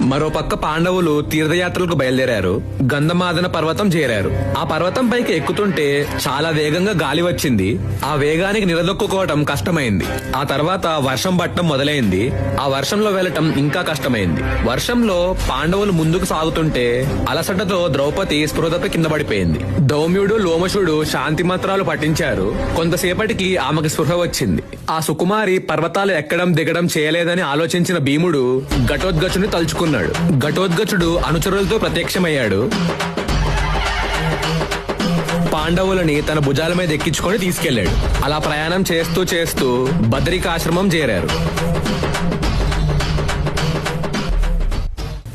మరోపక్క పాండవులు తీర్థయాత్రలకు బయలుదేరారు. గంధమాదన పర్వతం చేరారు. ఆ పర్వతం పైకి ఎక్కుతుంటే చాలా వేగంగా గాలి వచ్చింది. ఆ వేగానికి నిలదొక్కుకోవటం కష్టమైంది. ఆ తర్వాత వర్షం పట్టడం మొదలైంది. ఆ వర్షంలో వెళ్లటం ఇంకా కష్టమైంది. వర్షంలో పాండవులు ముందుకు సాగుతుంటే అలసటతో ద్రౌపది స్పృహతపై కింద పడిపోయింది. ధౌమ్యుడు లోమశుడు శాంతి మంత్రాలు పఠించారు. కొంతసేపటికి ఆమెకు స్పృహ వచ్చింది. ఆ సుకుమారి పర్వతాలు ఎక్కడం దిగడం చేయలేదని ఆలోచించిన భీముడు ఘటోత్కచుని తలుచుకున్నాడు. ఘటోత్కచుడు అనుచరులతో ప్రత్యక్షమయ్యాడు. పాండవులని తన భుజాల మీద ఎక్కించుకొని తీసుకెళ్లాడు. అలా ప్రయాణం చేస్తూ చేస్తూ బదరికాశ్రమం చేరారు.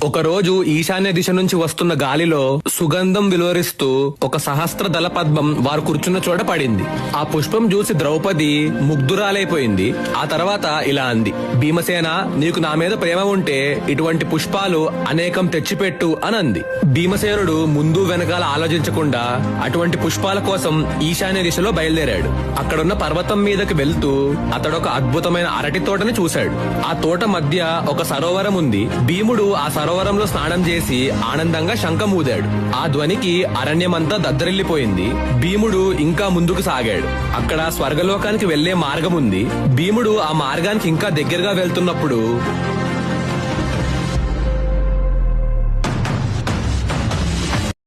ఒకరోజు ఈశాన్య దిశ నుంచి వస్తున్న గాలిలో సుగంధం విలువరిస్తూ ఒక సహస్ర దళ పద్మం వారు కూర్చున్న చోట పడింది. ఆ పుష్పం చూసి ద్రౌపది ముగ్ధురాలైపోయింది. ఆ తర్వాత ఇలా అంది, భీమసేన, నీకు నా మీద ప్రేమ ఉంటే ఇటువంటి పుష్పాలు అనేకం తెచ్చిపెట్టు అని అంది. భీమసేనుడు ముందు వెనకాల ఆలోచించకుండా అటువంటి పుష్పాల కోసం ఈశాన్య దిశలో బయలుదేరాడు. అక్కడున్న పర్వతం మీదకి వెళ్తూ అతడొక అద్భుతమైన అరటి తోటని చూశాడు. ఆ తోట మధ్య ఒక సరోవరం ఉంది. భీముడు ఆ సరోవరంలో స్నానం చేసి ఆనందంగా శంఖం ఊదాడు. ఆ ధ్వనికి అరణ్యమంతా దద్దరిల్లిపోయింది. భీముడు ఇంకా ముందుకు సాగాడు. అక్కడ స్వర్గలోకానికి వెళ్లే మార్గం ఉంది. భీముడు ఆ మార్గానికి ఇంకా దగ్గరగా వెళ్తున్నప్పుడు